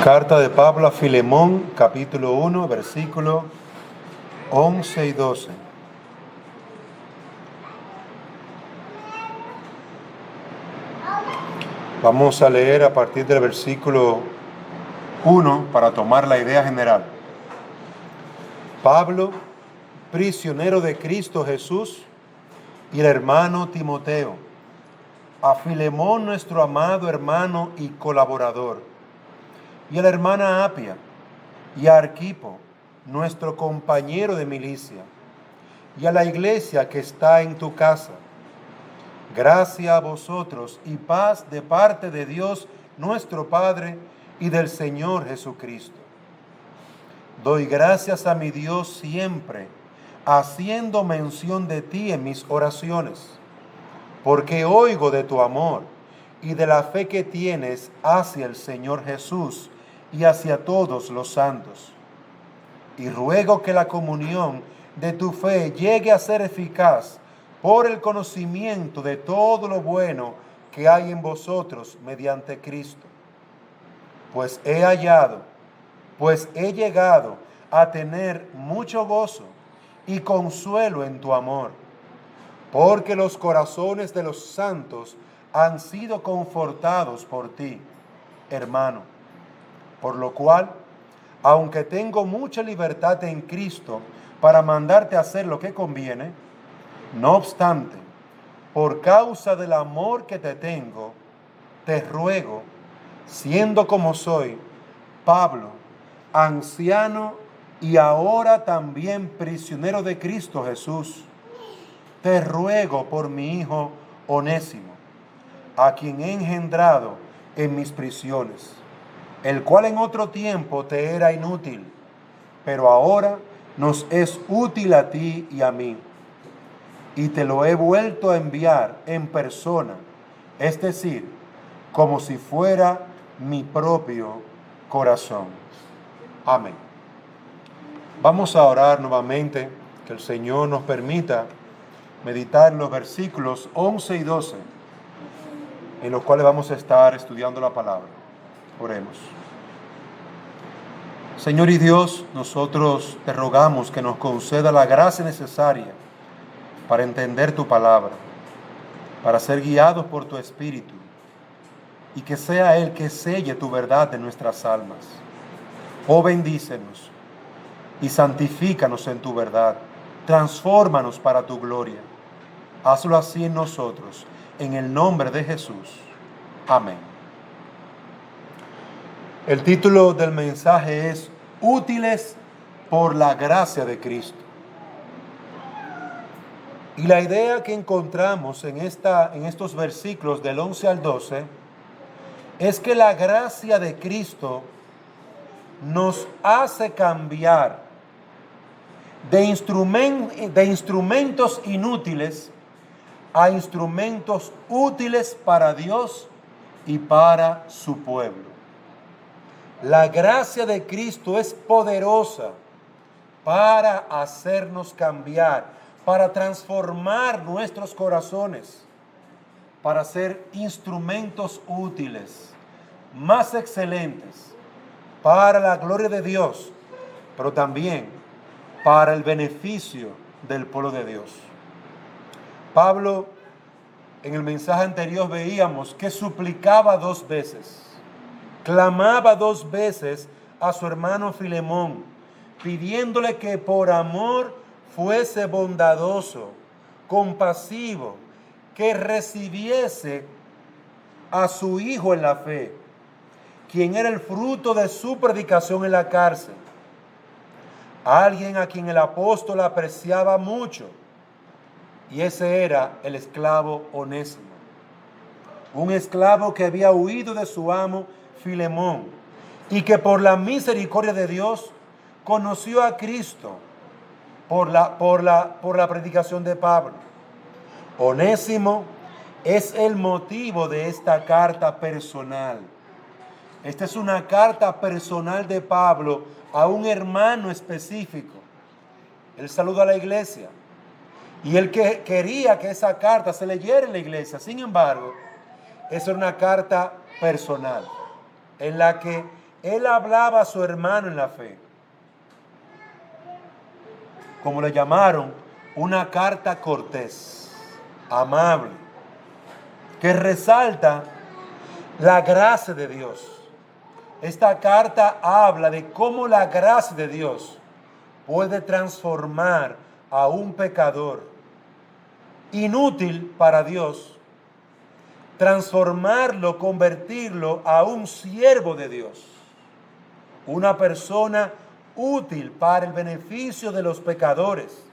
Carta de Pablo a Filemón, capítulo 1, versículos 11 y 12. Vamos a leer a partir del versículo 1 para tomar la idea general. Pablo, prisionero de Cristo Jesús, y el hermano Timoteo, a Filemón, nuestro amado hermano y colaborador, y a la hermana Apia, y a Arquipo, nuestro compañero de milicia, y a la iglesia que está en tu casa. Gracia a vosotros y paz de parte de Dios nuestro Padre y del Señor Jesucristo. Doy gracias a mi Dios siempre, haciendo mención de ti en mis oraciones, porque oigo de tu amor y de la fe que tienes hacia el Señor Jesús y hacia todos los santos. Y ruego que la comunión de tu fe llegue a ser eficaz por el conocimiento de todo lo bueno que hay en vosotros mediante Cristo. Pues he llegado a tener mucho gozo y consuelo en tu amor, porque los corazones de los santos han sido confortados por ti, hermano. Por lo cual, aunque tengo mucha libertad en Cristo para mandarte a hacer lo que conviene, no obstante, por causa del amor que te tengo, te ruego, siendo como soy, Pablo, anciano y ahora también prisionero de Cristo Jesús, te ruego por mi hijo Onésimo, a quien he engendrado en mis prisiones, el cual en otro tiempo te era inútil, pero ahora nos es útil a ti y a mí. Y te lo he vuelto a enviar en persona, es decir, como si fuera mi propio corazón. Amén. Vamos a orar nuevamente, que el Señor nos permita meditar en los versículos 11 y 12, en los cuales vamos a estar estudiando la palabra. Oremos. Señor y Dios, nosotros te rogamos que nos conceda la gracia necesaria para entender tu palabra, para ser guiados por tu Espíritu, y que sea Él que selle tu verdad en nuestras almas. Oh, bendícenos y santifícanos en tu verdad, transfórmanos para tu gloria. Hazlo así en nosotros, en el nombre de Jesús. Amén. El título del mensaje es Útiles por la gracia de Cristo. Y la idea que encontramos en estos versículos del 11 al 12 es que la gracia de Cristo nos hace cambiar de instrumentos inútiles a instrumentos útiles para Dios y para su pueblo. La gracia de Cristo es poderosa para hacernos cambiar, para transformar nuestros corazones, para ser instrumentos útiles, más excelentes, para la gloria de Dios, pero también para el beneficio del pueblo de Dios. Pablo, en el mensaje anterior veíamos que suplicaba 2 veces, clamaba 2 veces a su hermano Filemón, pidiéndole que por amor fuese bondadoso, compasivo, que recibiese a su hijo en la fe, quien era el fruto de su predicación en la cárcel, alguien a quien el apóstol apreciaba mucho, y ese era el esclavo Onésimo, un esclavo que había huido de su amo Filemón y que por la misericordia de Dios conoció a Cristo por la predicación de Pablo. Onésimo es el motivo de esta carta personal. Esta es una carta personal de Pablo a un hermano específico. Él saluda a la iglesia y él quería que esa carta se leyera en la iglesia. Sin embargo, es una carta personal en la que él hablaba a su hermano en la fe, como le llamaron, una carta cortés, amable, que resalta la gracia de Dios. Esta carta habla de cómo la gracia de Dios puede transformar a un pecador inútil para Dios, transformarlo, convertirlo a un siervo de Dios, una persona útil para el beneficio de los pecadores.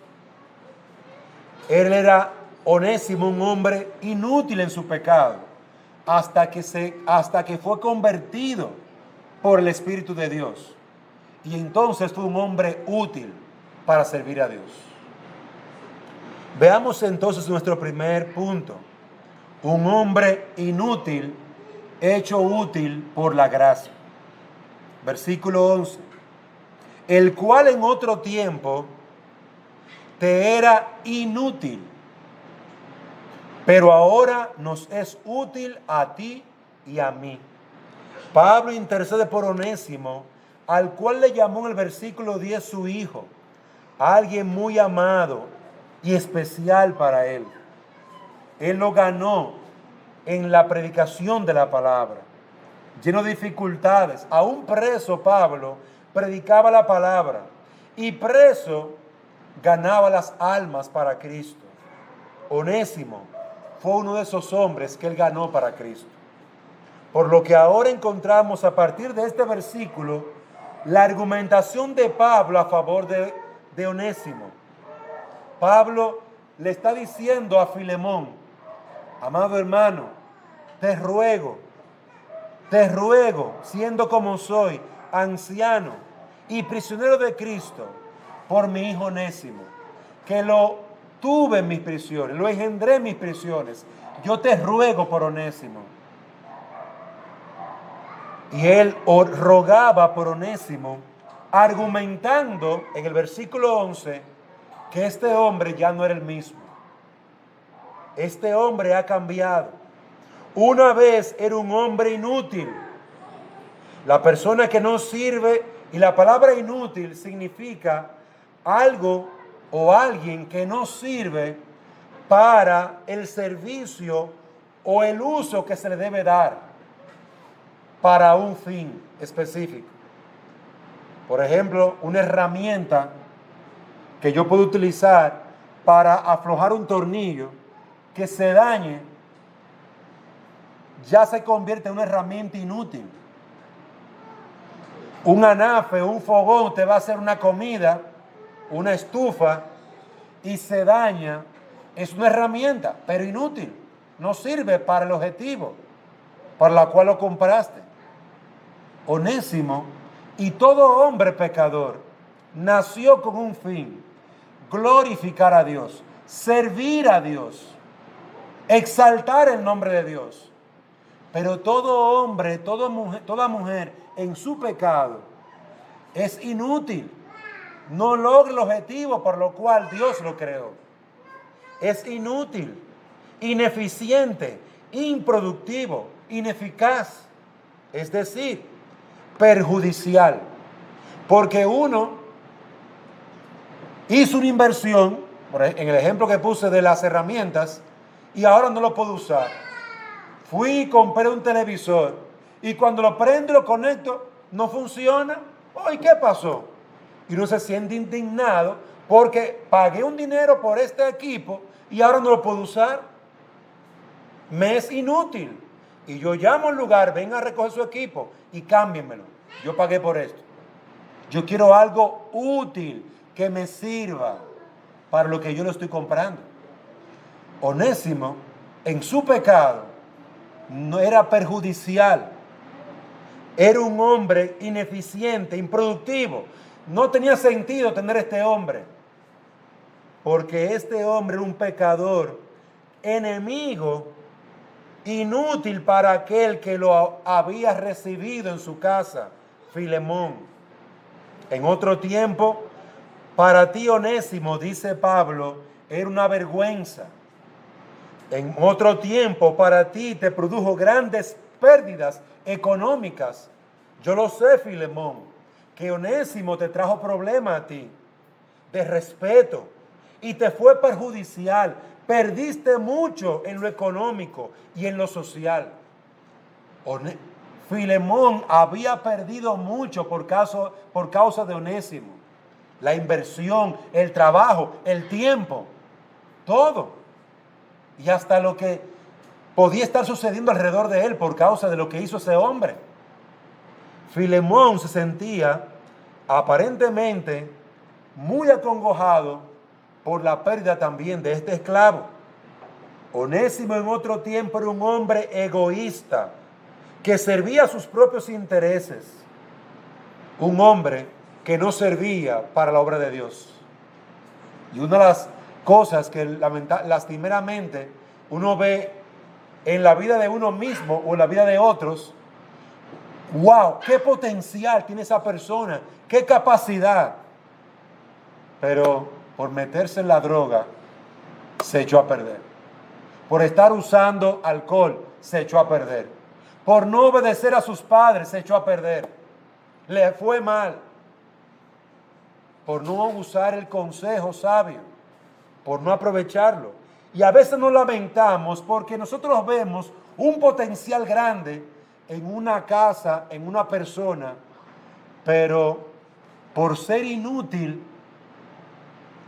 Él era Onésimo, un hombre inútil en su pecado, hasta que fue convertido por el Espíritu de Dios. Y entonces fue un hombre útil para servir a Dios. Veamos entonces nuestro primer punto. Un hombre inútil hecho útil por la gracia. Versículo 11. El cual en otro tiempo te era inútil, pero ahora nos es útil a ti y a mí. Pablo intercede por Onésimo, al cual le llamó en el versículo 10 su hijo, alguien muy amado y especial para él. Él lo ganó en la predicación de la palabra, lleno de dificultades. Aún preso, Pablo predicaba la palabra y preso ganaba las almas para Cristo. Onésimo fue uno de esos hombres que él ganó para Cristo. Por lo que ahora encontramos a partir de este versículo la argumentación de Pablo a favor de Onésimo. Pablo le está diciendo a Filemón: amado hermano, te ruego, siendo como soy, anciano y prisionero de Cristo, por mi hijo Onésimo, que lo tuve en mis prisiones, lo engendré en mis prisiones. Yo te ruego por Onésimo. Y él rogaba por Onésimo, argumentando en el versículo 11 que este hombre ya no era el mismo. Este hombre ha cambiado. Una vez era un hombre inútil. La persona que no sirve, y la palabra inútil significa algo o alguien que no sirve para el servicio o el uso que se le debe dar para un fin específico. Por ejemplo, una herramienta que yo puedo utilizar para aflojar un tornillo que se dañe, ya se convierte en una herramienta inútil. Un anafe, un fogón, te va a hacer una comida, una estufa, y se daña. Es una herramienta, pero inútil. No sirve para el objetivo para la cual lo compraste. Onésimo, y todo hombre pecador, nació con un fin: glorificar a Dios, servir a Dios, exaltar el nombre de Dios. Pero todo hombre, toda mujer en su pecado es inútil. No logra el objetivo por lo cual Dios lo creó. Es inútil, ineficiente, improductivo, ineficaz. Es decir, perjudicial. Porque uno hizo una inversión, en el ejemplo que puse de las herramientas, y ahora no lo puedo usar. Fui y compré un televisor y cuando lo prendo y lo conecto, no funciona. ¿Y qué pasó? Y uno se siente indignado porque pagué un dinero por este equipo y ahora no lo puedo usar. Me es inútil. Y yo llamo al lugar, venga a recoger su equipo y cámbienmelo. Yo pagué por esto. Yo quiero algo útil que me sirva para lo que yo lo estoy comprando. Onésimo, en su pecado, no era perjudicial. Era un hombre ineficiente, improductivo. No tenía sentido tener este hombre, porque este hombre era un pecador, enemigo, inútil para aquel que lo había recibido en su casa, Filemón. En otro tiempo, para ti, Onésimo, dice Pablo, era una vergüenza. En otro tiempo, para ti te produjo grandes pérdidas económicas Yo lo sé, Filemón, que Onésimo te trajo problemas a ti, de respeto, y te fue perjudicial. Perdiste mucho en lo económico y en lo social. Filemón había perdido mucho por causa de Onésimo. La inversión, el trabajo, el tiempo, todo. Y hasta lo que podía estar sucediendo alrededor de él por causa de lo que hizo ese hombre. Filemón se sentía aparentemente muy acongojado por la pérdida también de este esclavo. Onésimo en otro tiempo era un hombre egoísta que servía a sus propios intereses. Un hombre que no servía para la obra de Dios. Y una de las cosas que lastimeramente uno ve en la vida de uno mismo o en la vida de otros, wow, qué potencial tiene esa persona, qué capacidad. Pero por meterse en la droga, se echó a perder. Por estar usando alcohol, se echó a perder. Por no obedecer a sus padres, se echó a perder. Le fue mal. Por no usar el consejo sabio, por no aprovecharlo. Y a veces nos lamentamos porque nosotros vemos un potencial grande en una casa, en una persona, pero por ser inútil,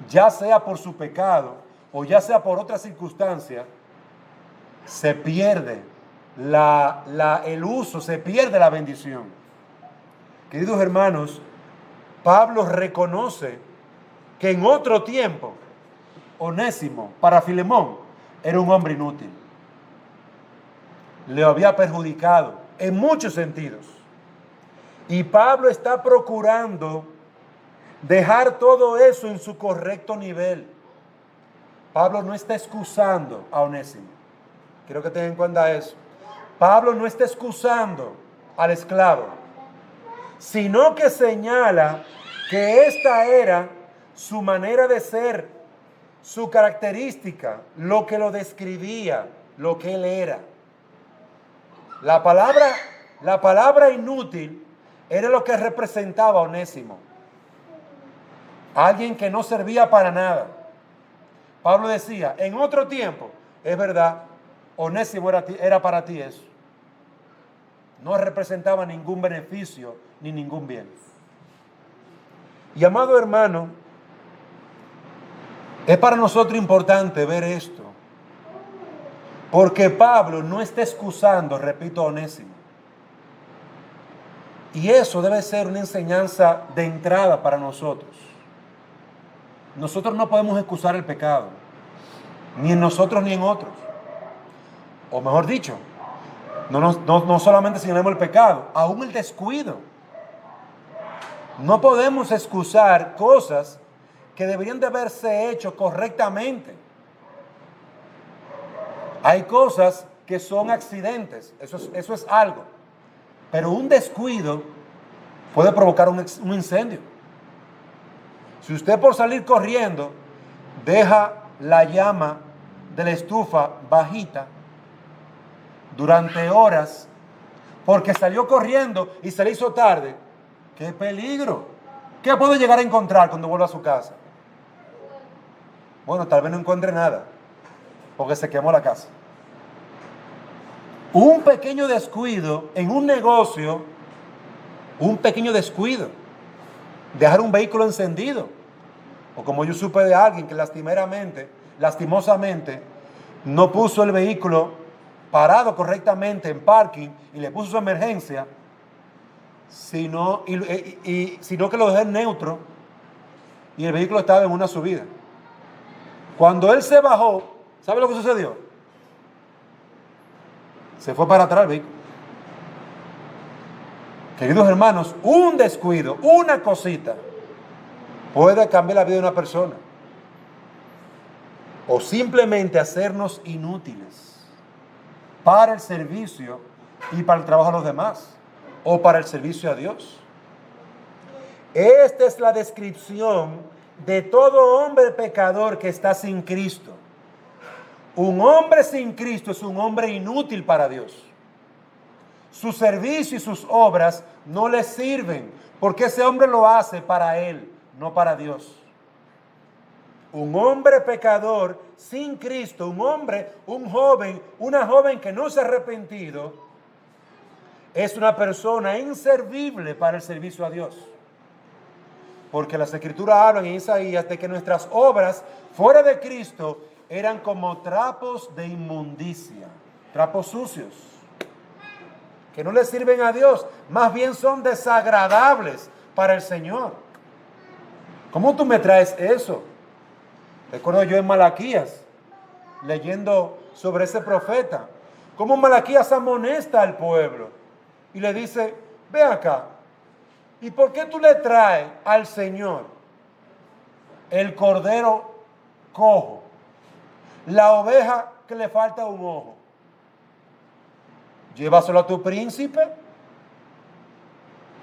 ya sea por su pecado o ya sea por otra circunstancia, se pierde el uso, se pierde la bendición. Queridos hermanos, Pablo reconoce que en otro tiempo, Onésimo, para Filemón, era un hombre inútil. Le había perjudicado en muchos sentidos. Y Pablo está procurando dejar todo eso en su correcto nivel. Pablo no está excusando a Onésimo. Quiero que tengan en cuenta eso. Pablo no está excusando al esclavo, sino que señala que esta era su manera de ser, su característica, lo que lo describía, lo que él era. La palabra inútil era lo que representaba a Onésimo. Alguien que no servía para nada. Pablo decía, en otro tiempo, es verdad, Onésimo era para ti eso. No representaba ningún beneficio ni ningún bien. Y amado hermano, es para nosotros importante ver esto, porque Pablo no está excusando, repito, a Onésimo. Y eso debe ser una enseñanza de entrada para nosotros. Nosotros no podemos excusar el pecado, ni en nosotros ni en otros. O mejor dicho, no solamente señalamos el pecado, aún el descuido. No podemos excusar cosas que deberían de haberse hecho correctamente. Hay cosas que son accidentes, eso es algo. Pero un descuido puede provocar un incendio. Si usted por salir corriendo deja la llama de la estufa bajita durante horas porque salió corriendo y se le hizo tarde, ¡qué peligro! ¿Qué puede llegar a encontrar cuando vuelva a su casa? Bueno, tal vez no encuentre nada porque se quemó la casa. Un pequeño descuido en un negocio, un pequeño descuido, dejar un vehículo encendido, o como yo supe de alguien que lastimosamente, no puso el vehículo parado correctamente en parking y le puso su emergencia, sino que lo dejó en neutro y el vehículo estaba en una subida. Cuando él se bajó, ¿sabe lo que sucedió? Se fue para atrás el vehículo. Queridos hermanos, un descuido, una cosita, puede cambiar la vida de una persona. O simplemente hacernos inútiles para el servicio y para el trabajo a los demás. O para el servicio a Dios. Esta es la descripción de todo hombre pecador que está sin Cristo. Un hombre sin Cristo es un hombre inútil para Dios. Su servicio y sus obras no le sirven, porque ese hombre lo hace para él, no para Dios. Un hombre pecador sin Cristo, un joven, una joven que no se ha arrepentido, es una persona inservible para el servicio a Dios. Porque las Escrituras hablan en Isaías de que nuestras obras fuera de Cristo eran como trapos de inmundicia, trapos sucios, que no le sirven a Dios, más bien son desagradables para el Señor. ¿Cómo tú me traes eso? Recuerdo yo en Malaquías, leyendo sobre ese profeta, cómo Malaquías amonesta al pueblo y le dice, ve acá, ¿y por qué tú le traes al Señor el cordero cojo, la oveja que le falta un ojo? Llévaselo a tu príncipe.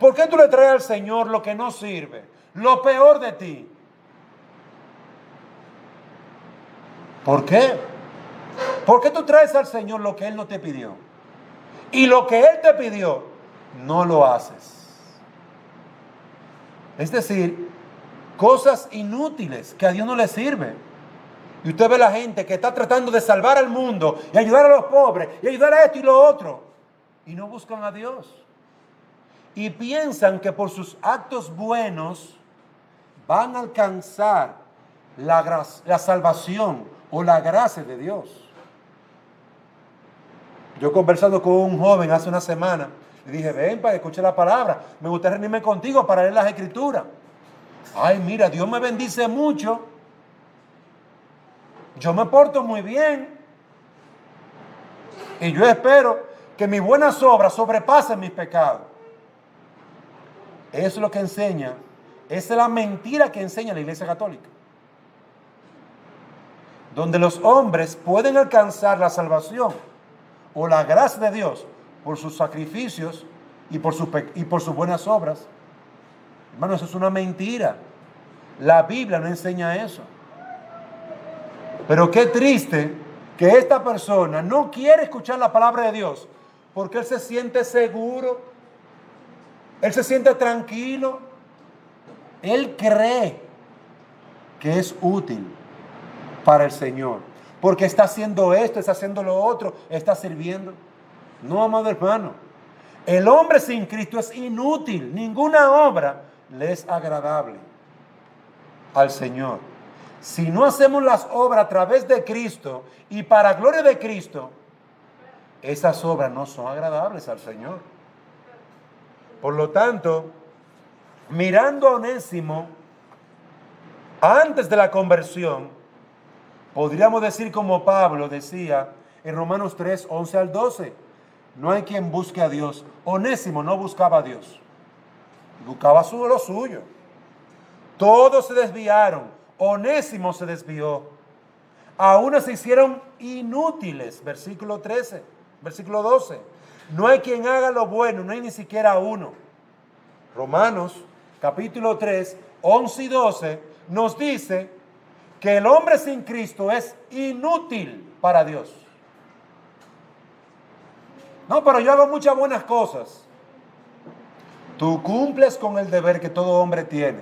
¿Por qué tú le traes al Señor lo que no sirve, lo peor de ti? ¿Por qué? ¿Por qué tú traes al Señor lo que Él no te pidió? Y lo que Él te pidió, no lo haces. Es decir, cosas inútiles que a Dios no le sirven. Y usted ve la gente que está tratando de salvar al mundo y ayudar a los pobres y ayudar a esto y lo otro. Y no buscan a Dios. Y piensan que por sus actos buenos van a alcanzar la salvación o la gracia de Dios. Yo conversando con un joven hace una semana, le dije, ven para que escuche la palabra. Me gustaría reunirme contigo para leer las Escrituras. Ay, mira, Dios me bendice mucho. Yo me porto muy bien. Y yo espero que mis buenas obras sobrepasen mis pecados. Eso es lo que enseña. Esa es la mentira que enseña la Iglesia Católica. Donde los hombres pueden alcanzar la salvación o la gracia de Dios por sus sacrificios y por sus buenas obras. Hermano, eso es una mentira. La Biblia no enseña eso. Pero qué triste que esta persona no quiere escuchar la palabra de Dios porque él se siente seguro, él se siente tranquilo, él cree que es útil para el Señor, porque está haciendo esto, está haciendo lo otro, está sirviendo. No, amado hermano, el hombre sin Cristo es inútil, ninguna obra le es agradable al Señor. Si no hacemos las obras a través de Cristo y para gloria de Cristo, esas obras no son agradables al Señor. Por lo tanto, mirando a Onésimo, antes de la conversión, podríamos decir como Pablo decía en Romanos 3, 11 al 12, no hay quien busque a Dios. Onésimo no buscaba a Dios, buscaba lo suyo. Todos se desviaron, Onésimo se desvió. A unos se hicieron inútiles, versículo 13, versículo 12. No hay quien haga lo bueno, no hay ni siquiera uno. Romanos capítulo 3, 11 y 12 nos dice que el hombre sin Cristo es inútil para Dios. No, pero yo hago muchas buenas cosas. Tú cumples con el deber que todo hombre tiene,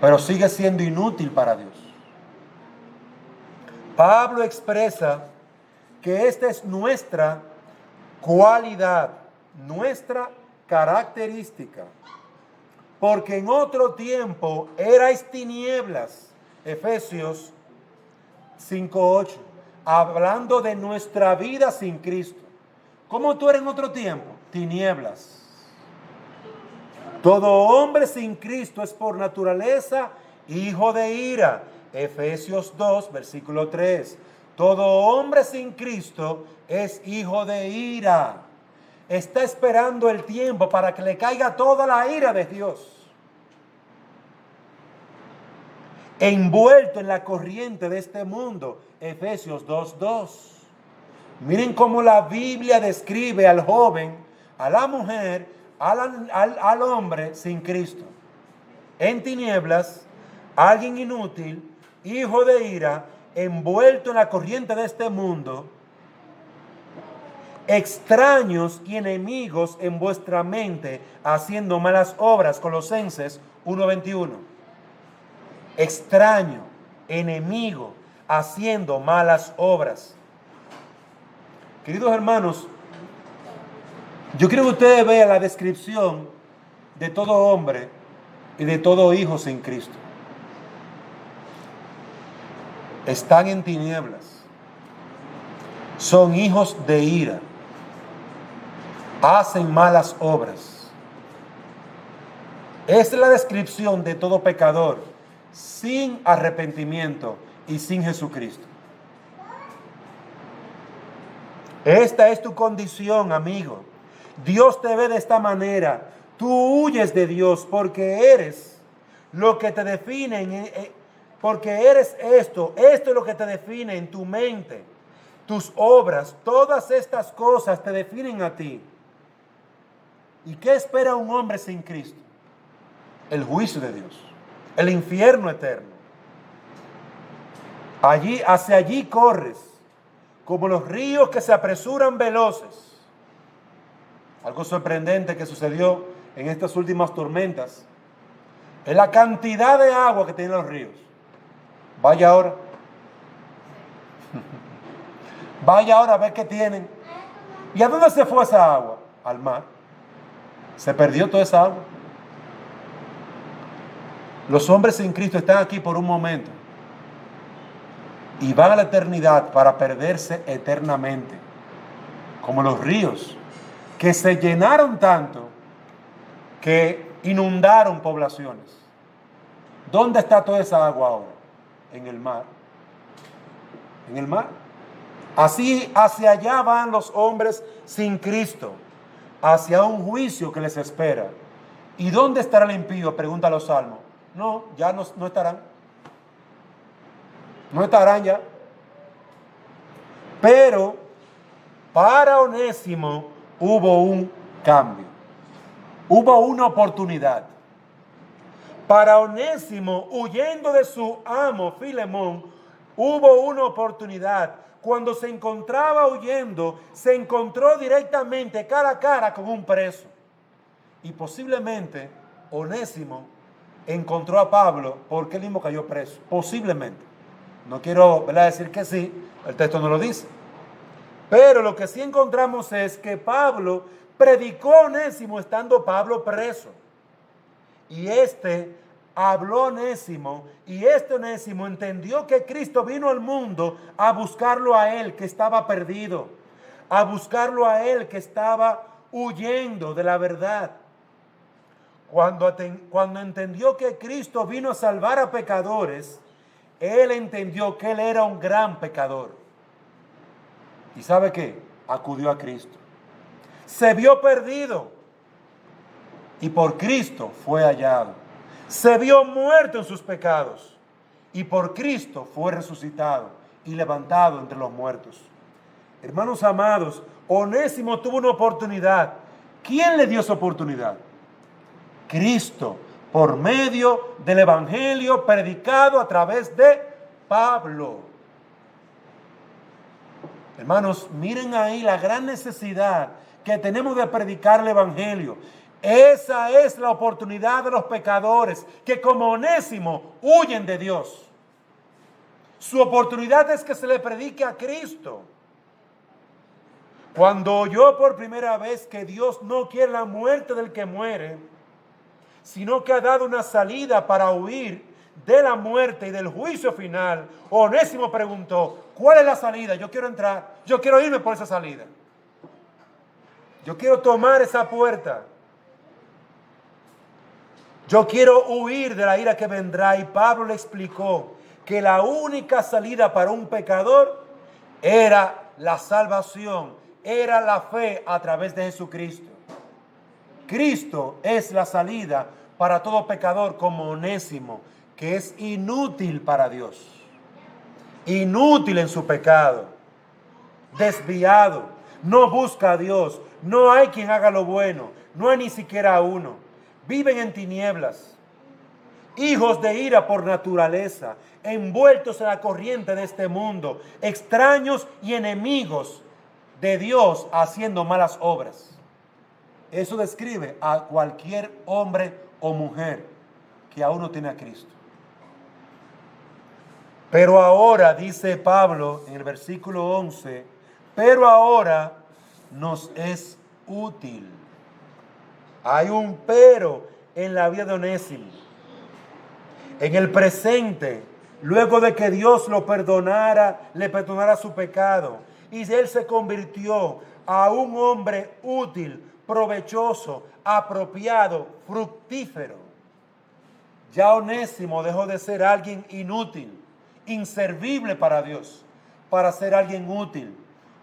pero sigue siendo inútil para Dios. Pablo expresa que esta es nuestra cualidad, nuestra característica, porque en otro tiempo erais tinieblas, Efesios 5:8, hablando de nuestra vida sin Cristo. ¿Cómo tú eres en otro tiempo? Tinieblas. Todo hombre sin Cristo es por naturaleza hijo de ira. Efesios 2, versículo 3. Todo hombre sin Cristo es hijo de ira. Está esperando el tiempo para que le caiga toda la ira de Dios. Envuelto en la corriente de este mundo. Efesios 2:2. Miren cómo la Biblia describe al joven, a la mujer, al hombre sin Cristo. En tinieblas, alguien inútil, hijo de ira, envuelto en la corriente de este mundo, extraños y enemigos en vuestra mente, haciendo malas obras. Colosenses 1:21. Extraño, enemigo, haciendo malas obras. Queridos hermanos, yo quiero que ustedes vean la descripción de todo hombre y de todo hijo sin Cristo. Están en tinieblas, son hijos de ira, hacen malas obras. Esa es la descripción de todo pecador sin arrepentimiento y sin Jesucristo. Esta es tu condición, amigo. Dios te ve de esta manera. Tú huyes de Dios porque eres lo que te define, porque eres esto. Esto es lo que te define en tu mente. Tus obras, todas estas cosas te definen a ti. ¿Y qué espera un hombre sin Cristo? El juicio de Dios, el infierno eterno. Hacia allí corres, como los ríos que se apresuran veloces. Algo sorprendente que sucedió en estas últimas tormentas es la cantidad de agua que tienen los ríos. Vaya ahora. Vaya ahora a ver qué tienen. ¿Y a dónde se fue esa agua? Al mar. Se perdió toda esa agua. Los hombres sin Cristo están aquí por un momento y van a la eternidad para perderse eternamente, como los ríos que se llenaron tanto que inundaron poblaciones. ¿Dónde está toda esa agua ahora? En el mar. En el mar. Así hacia allá van los hombres sin Cristo, hacia un juicio que les espera. ¿Y dónde estará el impío?, pregunta los salmos. No, ya no estarán. No estarán ya. Pero para Onésimo hubo un cambio. Hubo una oportunidad. Para Onésimo, huyendo de su amo Filemón, hubo una oportunidad. Cuando se encontraba huyendo, se encontró directamente cara a cara con un preso. Y posiblemente Onésimo encontró a Pablo porque él mismo cayó preso. Posiblemente. No quiero, ¿verdad?, decir que sí, el texto no lo dice. Pero lo que sí encontramos es que Pablo predicó a Onésimo estando Pablo preso. Y habló a Onésimo, y Onésimo entendió que Cristo vino al mundo a buscarlo a él que estaba perdido, a buscarlo a él que estaba huyendo de la verdad. Cuando entendió que Cristo vino a salvar a pecadores, él entendió que él era un gran pecador. ¿Y sabe qué? Acudió a Cristo. Se vio perdido y por Cristo fue hallado. Se vio muerto en sus pecados y por Cristo fue resucitado y levantado entre los muertos. Hermanos amados, Onésimo tuvo una oportunidad. ¿Quién le dio esa oportunidad? Cristo, por medio del evangelio predicado a través de Pablo. Hermanos, miren ahí la gran necesidad que tenemos de predicar el evangelio. Esa es la oportunidad de los pecadores que, como Onésimo, huyen de Dios. Su oportunidad es que se le predique a Cristo. Cuando oyó por primera vez que Dios no quiere la muerte del que muere, sino que ha dado una salida para huir de la muerte y del juicio final, Onésimo preguntó: ¿cuál es la salida? Yo quiero entrar, yo quiero irme por esa salida. Yo quiero tomar esa puerta. Yo quiero huir de la ira que vendrá. Y Pablo le explicó que la única salida para un pecador era la salvación, era la fe a través de Jesucristo. Cristo es la salida para todo pecador como Onésimo, que es inútil para Dios, inútil en su pecado, desviado, no busca a Dios, no hay quien haga lo bueno, no hay ni siquiera uno, viven en tinieblas, hijos de ira por naturaleza, envueltos en la corriente de este mundo, extraños y enemigos de Dios haciendo malas obras. Eso describe a cualquier hombre o mujer que aún no tiene a Cristo. Pero ahora, dice Pablo en el versículo 11, pero ahora nos es útil. Hay un pero en la vida de Onésimo. En el presente, luego de que Dios lo perdonara, le perdonara su pecado, y él se convirtió a un hombre útil, provechoso, apropiado, fructífero. Ya Onésimo dejó de ser alguien inútil, inservible para Dios, para ser alguien útil,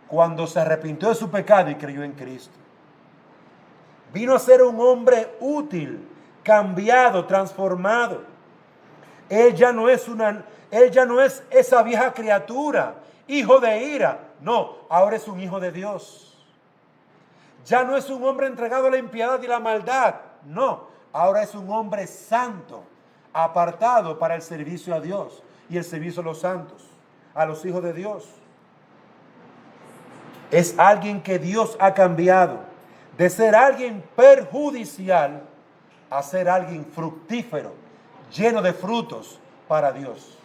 cuando se arrepintió de su pecado y creyó en Cristo. Vino a ser un hombre útil, cambiado, transformado. Él ya no es esa vieja criatura, hijo de ira. No, ahora es un hijo de Dios. Ya no es un hombre entregado a la impiedad y la maldad. No, ahora es un hombre santo, apartado para el servicio a Dios y el servicio a los santos, a los hijos de Dios. Es alguien que Dios ha cambiado de ser alguien perjudicial a ser alguien fructífero, lleno de frutos para Dios.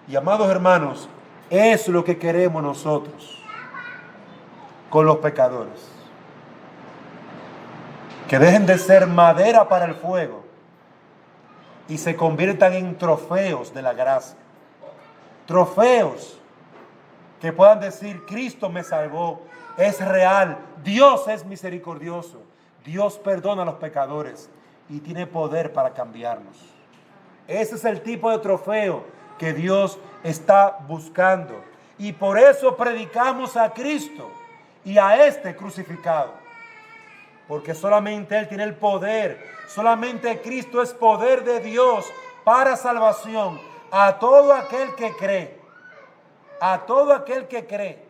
Y amados hermanos, es lo que queremos nosotros con los pecadores. Que dejen de ser madera para el fuego y se conviertan en trofeos de la gracia. Trofeos que puedan decir: Cristo me salvó, es real, Dios es misericordioso, Dios perdona a los pecadores y tiene poder para cambiarnos. Ese es el tipo de trofeo que Dios está buscando. Y por eso predicamos a Cristo y a este crucificado. Porque solamente Él tiene el poder, solamente Cristo es poder de Dios para salvación a todo aquel que cree. A todo aquel que cree.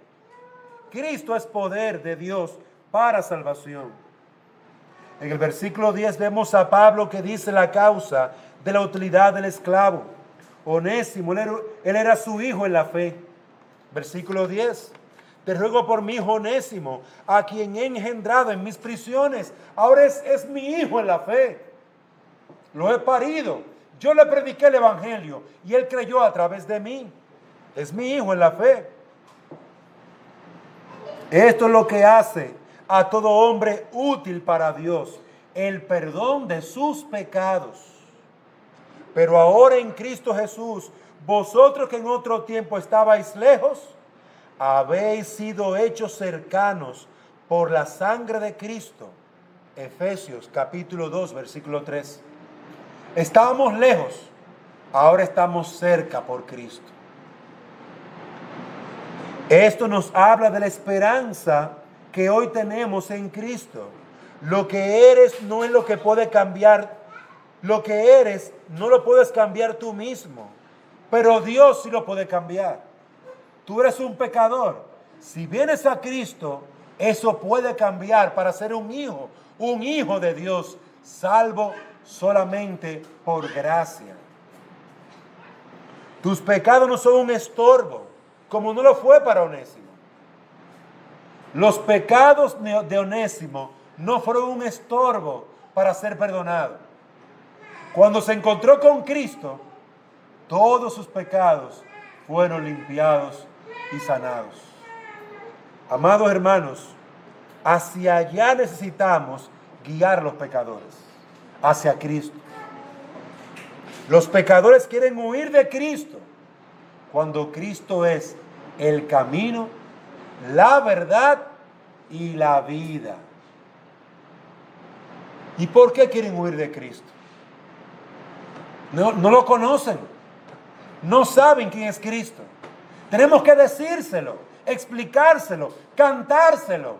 Cristo es poder de Dios para salvación. En el versículo 10 vemos a Pablo que dice la causa de la utilidad del esclavo. Onésimo, él era su hijo en la fe. Versículo 10. Te ruego por mi hijo Onésimo, a quien he engendrado en mis prisiones. Ahora es mi hijo en la fe. Lo he parido. Yo le prediqué el evangelio y él creyó a través de mí. Es mi hijo en la fe. Esto es lo que hace a todo hombre útil para Dios: el perdón de sus pecados. Pero ahora en Cristo Jesús, vosotros que en otro tiempo estabais lejos, habéis sido hechos cercanos por la sangre de Cristo. Efesios capítulo 2, versículo 3. Estábamos lejos, ahora estamos cerca por Cristo. Esto nos habla de la esperanza que hoy tenemos en Cristo. Lo que eres no es lo que puede cambiar. Lo que eres no lo puedes cambiar tú mismo, pero Dios sí lo puede cambiar. Tú eres un pecador. Si vienes a Cristo, eso puede cambiar para ser un hijo de Dios, salvo solamente por gracia. Tus pecados no son un estorbo, como no lo fue para Onésimo. Los pecados de Onésimo no fueron un estorbo para ser perdonado. Cuando se encontró con Cristo, todos sus pecados fueron limpiados y sanados. Amados hermanos, hacia allá necesitamos guiar a los pecadores, hacia Cristo. Los pecadores quieren huir de Cristo, cuando Cristo es el camino, la verdad y la vida. ¿Y por qué quieren huir de Cristo? No lo conocen. No saben quién es Cristo. Tenemos que decírselo, explicárselo, cantárselo,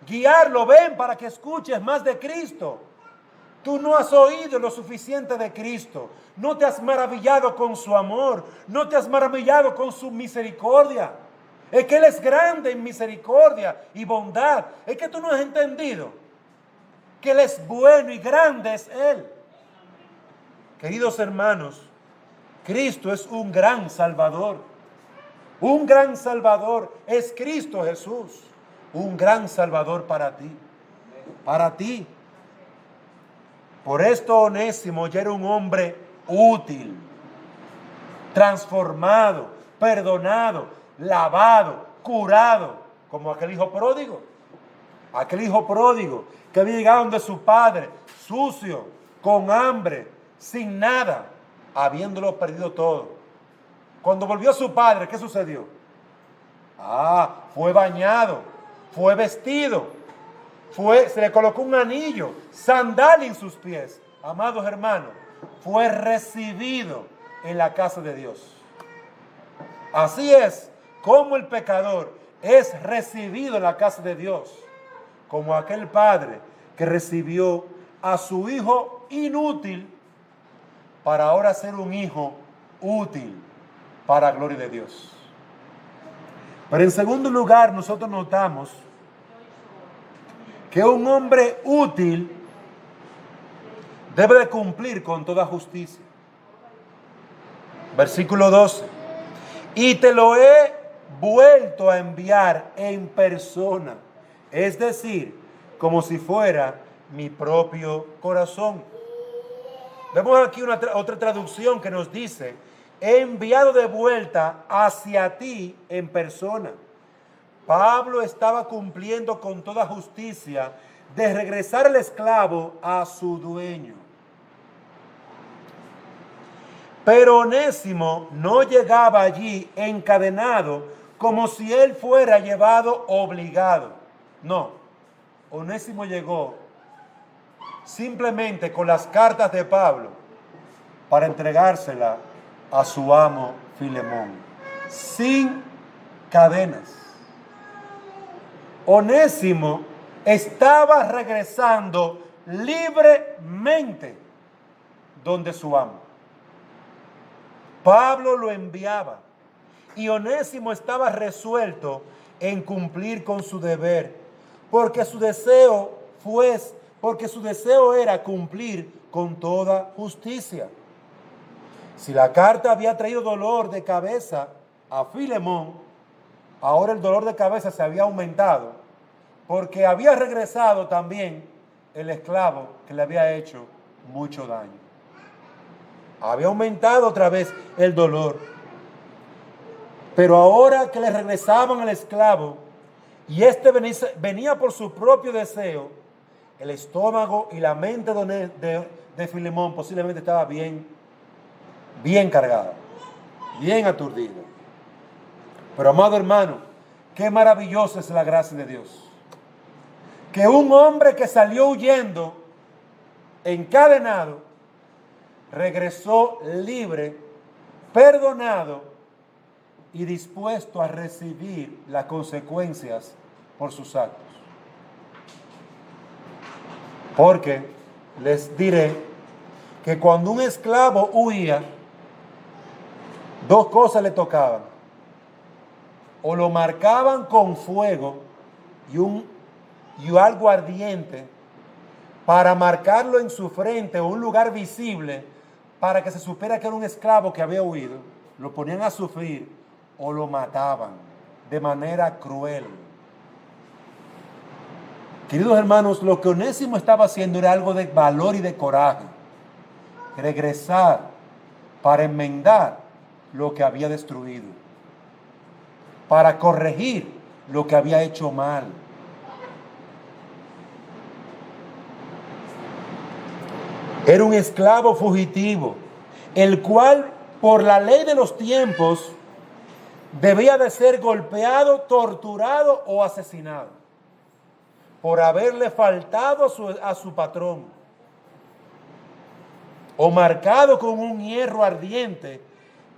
guiarlo. Ven para que escuches más de Cristo. Tú no has oído lo suficiente de Cristo. No te has maravillado con su amor. No te has maravillado con su misericordia. Es que Él es grande en misericordia y bondad. Es que tú no has entendido que Él es bueno y grande es Él. Queridos hermanos, Cristo es un gran Salvador, Un gran Salvador es Cristo Jesús. Un gran Salvador para ti. Para ti. Por esto Onésimo ya era un hombre útil, transformado, perdonado, lavado, curado, como aquel hijo pródigo. Aquel hijo pródigo que había llegado donde su padre, sucio, con hambre, sin nada, habiéndolo perdido todo. Cuando volvió a su padre, ¿qué sucedió? Fue bañado, fue vestido, se le colocó un anillo, sandalia en sus pies. Amados hermanos, fue recibido en la casa de Dios. Así es como el pecador es recibido en la casa de Dios, como aquel padre que recibió a su hijo inútil para ahora ser un hijo útil para la gloria de Dios. Pero en segundo lugar, nosotros notamos que un hombre útil debe de cumplir con toda justicia. Versículo 12. Y te lo he vuelto a enviar en persona, es decir, como si fuera mi propio corazón. Vemos aquí otra traducción que nos dice: he enviado de vuelta hacia ti en persona. Pablo estaba cumpliendo con toda justicia de regresar el esclavo a su dueño. Pero Onésimo no llegaba allí encadenado como si él fuera llevado obligado. No, Onésimo llegó simplemente con las cartas de Pablo para entregársela a su amo Filemón, sin cadenas. Onésimo estaba regresando libremente donde su amo. Pablo lo enviaba y Onésimo estaba resuelto en cumplir con su deber, porque su deseo era cumplir con toda justicia. Si la carta había traído dolor de cabeza a Filemón, ahora el dolor de cabeza se había aumentado, porque había regresado también el esclavo que le había hecho mucho daño. Había aumentado otra vez el dolor. Pero ahora que le regresaban al esclavo, y este venía por su propio deseo, el estómago y la mente de Filemón posiblemente estaba bien cargada, bien aturdida. Pero amado hermano, qué maravillosa es la gracia de Dios. Que un hombre que salió huyendo, encadenado, regresó libre, perdonado y dispuesto a recibir las consecuencias por sus actos. Porque les diré que cuando un esclavo huía, dos cosas le tocaban: o lo marcaban con fuego y algo ardiente para marcarlo en su frente o un lugar visible para que se supiera que era un esclavo que había huido, lo ponían a sufrir, o lo mataban de manera cruel. Queridos hermanos, lo que Onésimo estaba haciendo era algo de valor y de coraje. Regresar para enmendar lo que había destruido, para corregir lo que había hecho mal. Era un esclavo fugitivo, el cual por la ley de los tiempos debía de ser golpeado, torturado o asesinado por haberle faltado a su patrón, o marcado con un hierro ardiente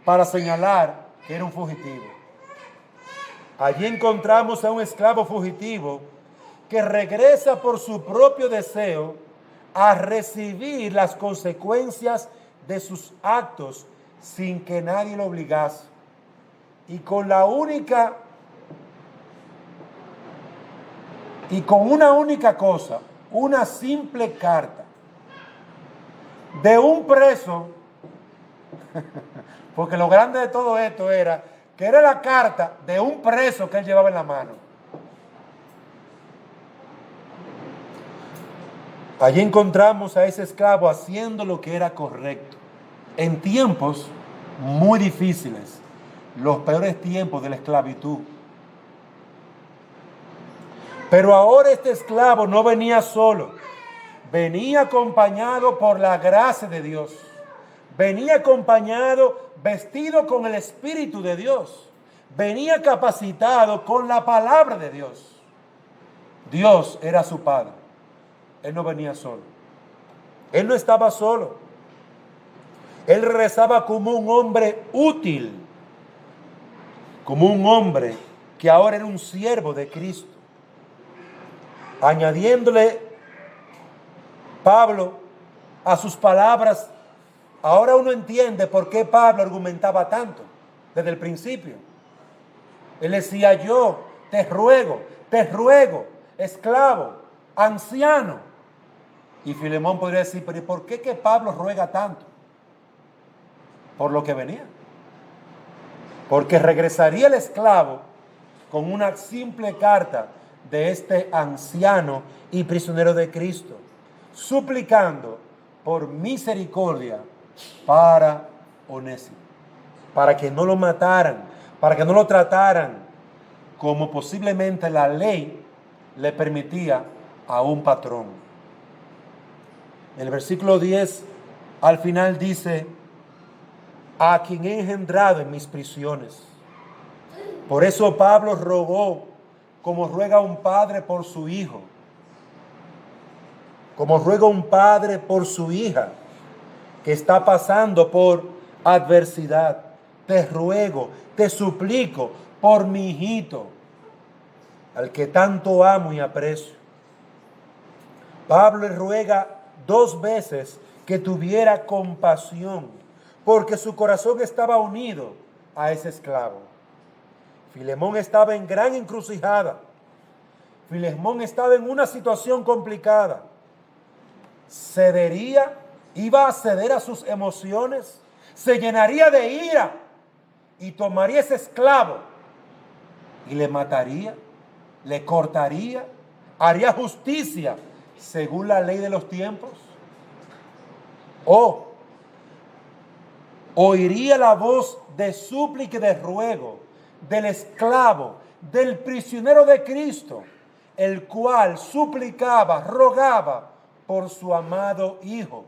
para señalar que era un fugitivo. Allí encontramos a un esclavo fugitivo que regresa por su propio deseo a recibir las consecuencias de sus actos sin que nadie lo obligase. Y con una única cosa, una simple carta de un preso, porque lo grande de todo esto era que era la carta de un preso que él llevaba en la mano. Allí encontramos a ese esclavo haciendo lo que era correcto. En tiempos muy difíciles, los peores tiempos de la esclavitud. Pero ahora este esclavo no venía solo, venía acompañado por la gracia de Dios. Venía acompañado, vestido con el Espíritu de Dios. Venía capacitado con la palabra de Dios. Dios era su Padre. Él no venía solo. Él no estaba solo. Él regresaba como un hombre útil, como un hombre que ahora era un siervo de Cristo. Añadiéndole Pablo a sus palabras, ahora uno entiende por qué Pablo argumentaba tanto desde el principio. Él decía: yo te ruego, esclavo, anciano. Y Filemón podría decir: pero ¿y por qué que Pablo ruega tanto? Por lo que venía. Porque regresaría el esclavo con una simple carta de este anciano y prisionero de Cristo, suplicando por misericordia para Onésimo, para que no lo mataran, para que no lo trataran como posiblemente la ley le permitía a un patrón. El versículo 10 al final dice: a quien he engendrado en mis prisiones. Por eso Pablo rogó, como ruega un padre por su hijo, como ruega un padre por su hija que está pasando por adversidad. Te ruego, te suplico por mi hijito, al que tanto amo y aprecio. Pablo le ruega 2 veces que tuviera compasión, porque su corazón estaba unido a ese esclavo. Filemón estaba en gran encrucijada. Filemón estaba en una situación complicada. ¿Cedería? ¿Iba a ceder a sus emociones? ¿Se llenaría de ira y tomaría ese esclavo y le mataría? ¿Le cortaría? ¿Haría justicia según la ley de los tiempos? ¿O oiría la voz de súplica y de ruego del esclavo, del prisionero de Cristo, el cual suplicaba, rogaba por su amado hijo,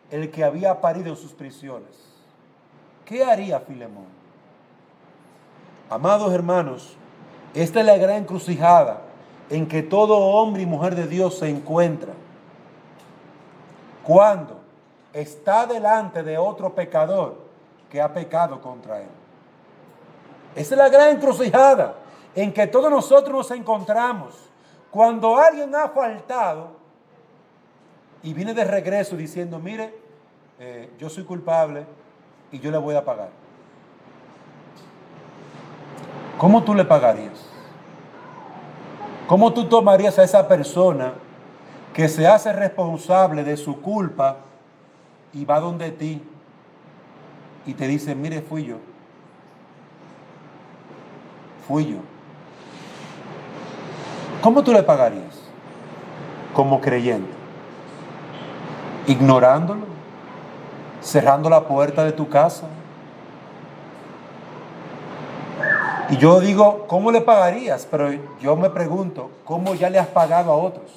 el que había parido en sus prisiones? ¿Qué haría Filemón? Amados hermanos, esta es la gran encrucijada en que todo hombre y mujer de Dios se encuentra cuando está delante de otro pecador que ha pecado contra él. Esa es la gran encrucijada en que todos nosotros nos encontramos cuando alguien ha faltado y viene de regreso diciendo: mire, yo soy culpable y yo le voy a pagar. ¿Cómo tú le pagarías? ¿Cómo tú tomarías a esa persona que se hace responsable de su culpa y va donde ti y te dice: mire, fui yo? ¿Cómo tú le pagarías? Como creyente, ignorándolo, cerrando la puerta de tu casa. Y yo digo: ¿cómo le pagarías? Pero yo me pregunto: ¿cómo ya le has pagado a otros?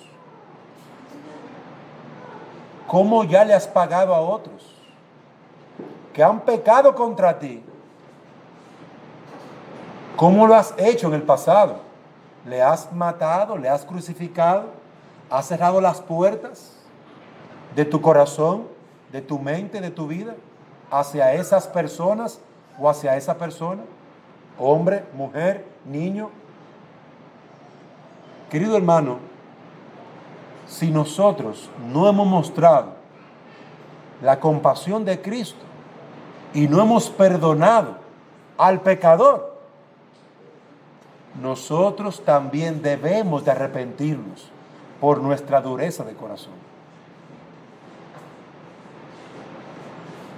¿Cómo ya le has pagado a otros que han pecado contra ti? ¿Cómo lo has hecho en el pasado? ¿Le has matado? ¿Le has crucificado? ¿Has cerrado las puertas de tu corazón, de tu mente, de tu vida hacia esas personas o hacia esa persona? Hombre, mujer, niño. Querido hermano, si nosotros no hemos mostrado la compasión de Cristo y no hemos perdonado al pecador, nosotros también debemos de arrepentirnos por nuestra dureza de corazón.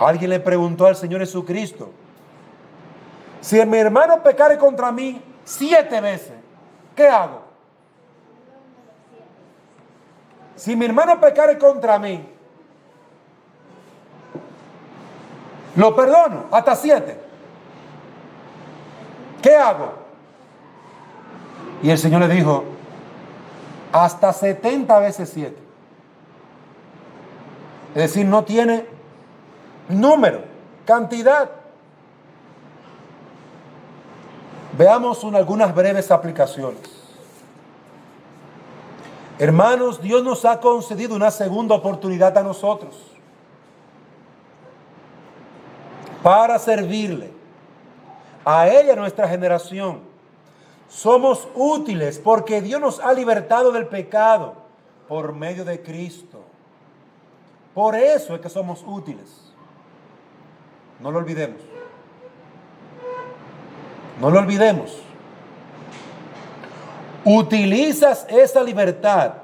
Alguien le preguntó al Señor Jesucristo: Si mi hermano pecare contra mí 7 veces, ¿qué hago? Si mi hermano pecare contra mí, lo perdono hasta 7. ¿Qué hago? Y el Señor le dijo, hasta 70 veces 7. Es decir, no tiene número, cantidad. Veamos algunas breves aplicaciones. Hermanos, Dios nos ha concedido una segunda oportunidad a nosotros para servirle a Él y a nuestra generación. Somos útiles porque Dios nos ha libertado del pecado por medio de Cristo. Por eso es que somos útiles. No lo olvidemos. No lo olvidemos. ¿Utilizas esa libertad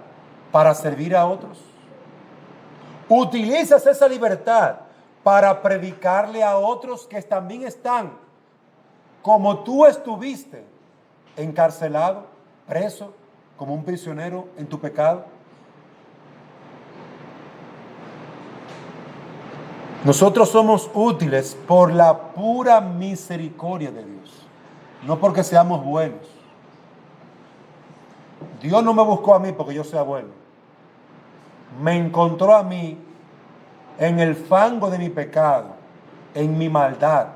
para servir a otros? ¿Utilizas esa libertad para predicarle a otros que también están, como tú estuviste, encarcelado, preso, como un prisionero en tu pecado? Nosotros somos útiles por la pura misericordia de Dios, no porque seamos buenos. Dios no me buscó a mí porque yo sea bueno. Me encontró a mí en el fango de mi pecado, en mi maldad.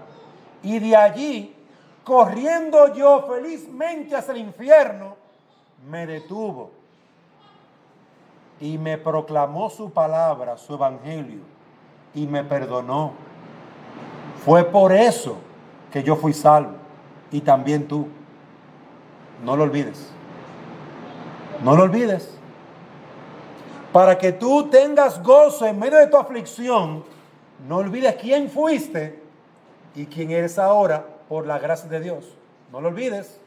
Y de allí, corriendo yo felizmente hacia el infierno, me detuvo y me proclamó su palabra, su evangelio, y me perdonó. Fue por eso que yo fui salvo, y también tú. No lo olvides. No lo olvides. Para que tú tengas gozo en medio de tu aflicción, no olvides quién fuiste y quién eres ahora por la gracia de Dios. No lo olvides.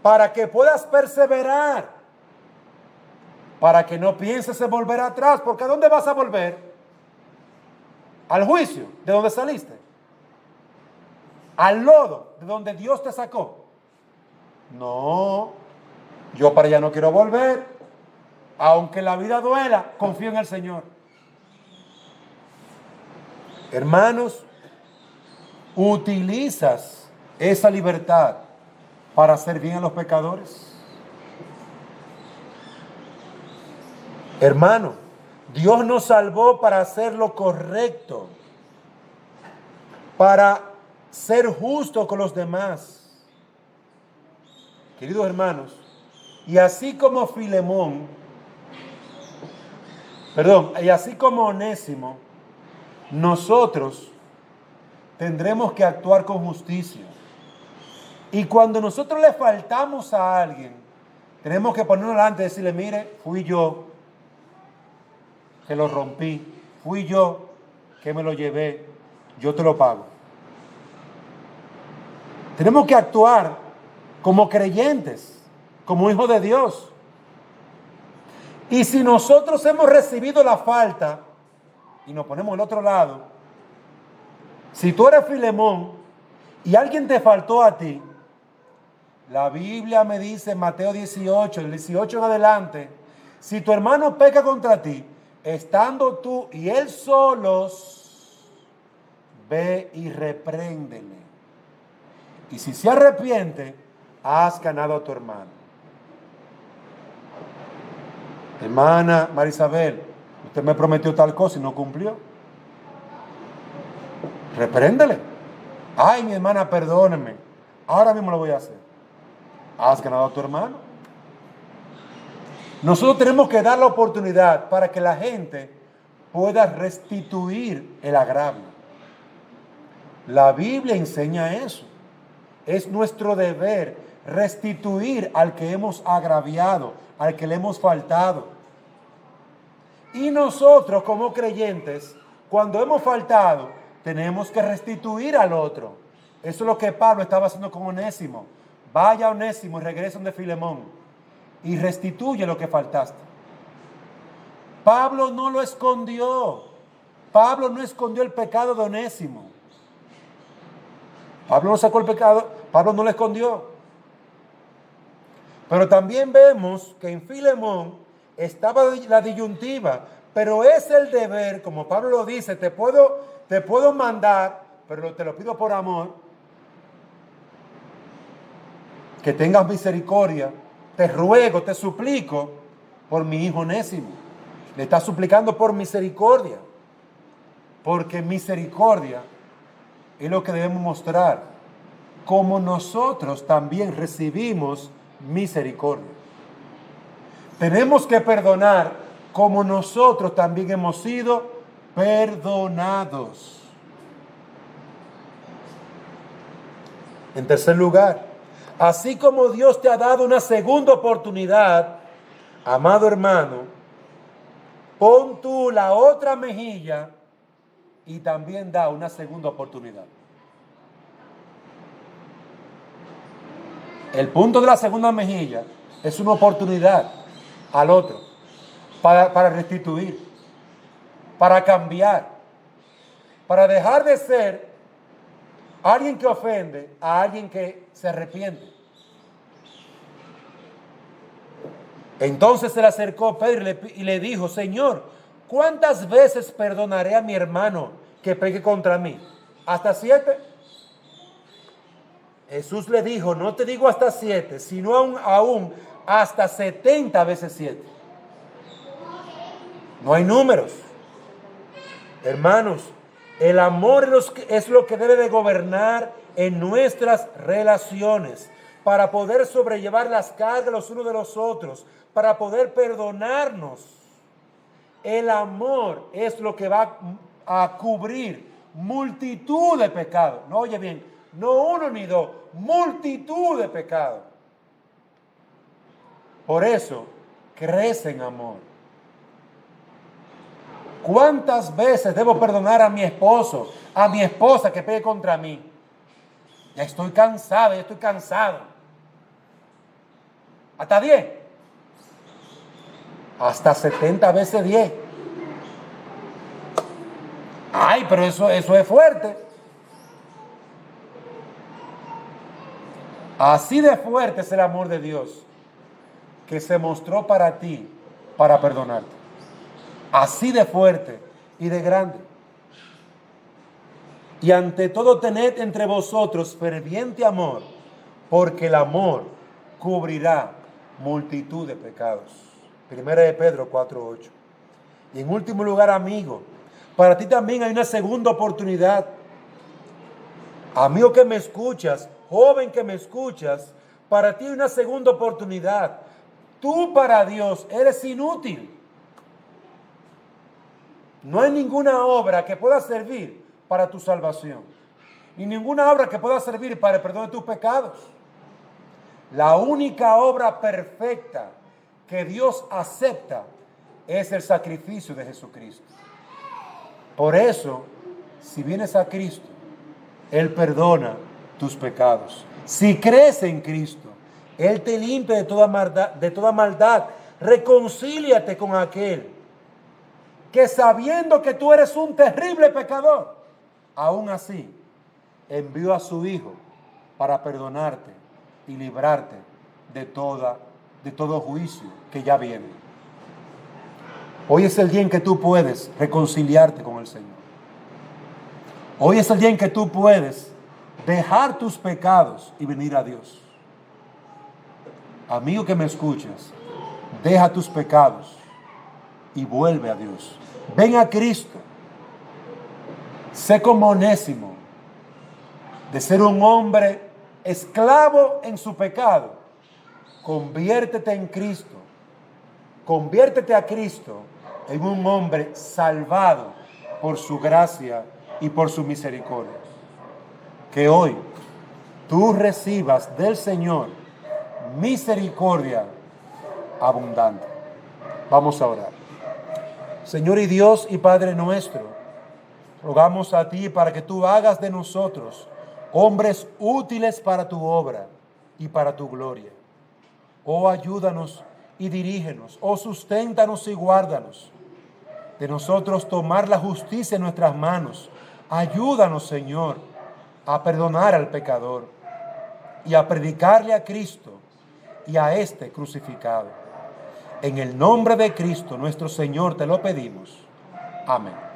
Para que puedas perseverar. Para que no pienses en volver atrás. Porque ¿a dónde vas a volver? Al juicio, de donde saliste. Al lodo, de donde Dios te sacó. No, yo para allá no quiero volver. Aunque la vida duela, confío en el Señor. Hermanos, ¿utilizas esa libertad para hacer bien a los pecadores? Hermano, Dios nos salvó para hacer lo correcto, para ser justo con los demás. Queridos hermanos, y así como Onésimo, nosotros tendremos que actuar con justicia. Y cuando nosotros le faltamos a alguien, tenemos que ponernos delante y decirle, mire, fui yo que lo rompí, fui yo que me lo llevé, yo te lo pago. Tenemos que actuar como creyentes, como hijos de Dios. Y si nosotros hemos recibido la falta y nos ponemos al otro lado, si tú eres Filemón y alguien te faltó a ti, la Biblia me dice en Mateo 18, el 18 en adelante, si tu hermano peca contra ti, estando tú y él solos, ve y repréndele. Y si se arrepiente, has ganado a tu hermano. Hermana Marisabel, usted me prometió tal cosa y no cumplió. Repréndele. Ay, mi hermana, perdóneme. Ahora mismo lo voy a hacer. Has ganado a tu hermano. Nosotros tenemos que dar la oportunidad para que la gente pueda restituir el agravio. La Biblia enseña eso. Es nuestro deber restituir al que hemos agraviado, al que le hemos faltado. Y nosotros como creyentes, cuando hemos faltado, tenemos que restituir al otro. Eso es lo que Pablo estaba haciendo con Onésimo. Vaya Onésimo y regresa de Filemón y restituye lo que faltaste. Pablo no lo escondió. Pablo no escondió el pecado de Onésimo. Pablo no sacó el pecado, Pablo no lo escondió. Pero también vemos que en Filemón estaba la disyuntiva, pero es el deber, como Pablo lo dice, te puedo mandar, pero te lo pido por amor, que tengas misericordia, te ruego, te suplico por mi hijo Onésimo. Le está suplicando por misericordia, porque misericordia es lo que debemos mostrar, como nosotros también recibimos misericordia. Tenemos que perdonar como nosotros también hemos sido perdonados. En tercer lugar, así como Dios te ha dado una segunda oportunidad, amado hermano, pon tú la otra mejilla y también da una segunda oportunidad. El punto de la segunda mejilla es una oportunidad al otro para restituir, para cambiar, para dejar de ser alguien que ofende a alguien que se arrepiente. Entonces se le acercó Pedro y le dijo: Señor, ¿cuántas veces perdonaré a mi hermano que peque contra mí? ¿Hasta 7? Jesús le dijo: no te digo hasta 7, sino aún hasta 70 veces 7. No hay números. Hermanos, el amor es lo que debe de gobernar en nuestras relaciones para poder sobrellevar las cargas los unos de los otros, para poder perdonarnos. El amor es lo que va a cubrir multitud de pecados. No, oye bien, no uno ni dos, multitud de pecados. Por eso, crece en amor. ¿Cuántas veces debo perdonar a mi esposo, a mi esposa que pegue contra mí? Ya estoy cansado, ya estoy cansado. ¿Hasta 10? Hasta 70 veces 10. Ay, pero eso es fuerte. Así de fuerte es el amor de Dios que se mostró para ti, para perdonarte. Así de fuerte y de grande. Y ante todo tened entre vosotros ferviente amor, porque el amor cubrirá multitud de pecados. Primera de Pedro 4:8. Y en último lugar, amigo, para ti también hay una segunda oportunidad. Amigo que me escuchas, joven que me escuchas, para ti hay una segunda oportunidad. Tú para Dios eres inútil. No hay ninguna obra que pueda servir para tu salvación, ni ninguna obra que pueda servir para el perdón de tus pecados. La única obra perfecta que Dios acepta es el sacrificio de Jesucristo. Por eso, si vienes a Cristo, Él perdona tus pecados. Si crees en Cristo, Él te limpia de toda maldad. Reconcíliate con aquel que, sabiendo que tú eres un terrible pecador, aún así envió a su Hijo para perdonarte y librarte de todo juicio que ya viene. Hoy es el día en que tú puedes reconciliarte con el Señor. Hoy es el día en que tú puedes dejar tus pecados y venir a Dios. Amigo que me escuchas, deja tus pecados y vuelve a Dios. Ven a Cristo. Sé como Onésimo, de ser un hombre esclavo en su pecado. Conviértete en Cristo. Conviértete a Cristo en un hombre salvado por su gracia y por su misericordia. Que hoy tú recibas del Señor misericordia abundante. Vamos a orar. Señor y Dios y Padre nuestro, rogamos a ti para que tú hagas de nosotros hombres útiles para tu obra y para tu gloria. Oh, ayúdanos y dirígenos. Oh, susténtanos y guárdanos. De nosotros tomar la justicia en nuestras manos. Ayúdanos, Señor, a perdonar al pecador y a predicarle a Cristo y a este crucificado. En el nombre de Cristo nuestro Señor te lo pedimos. Amén.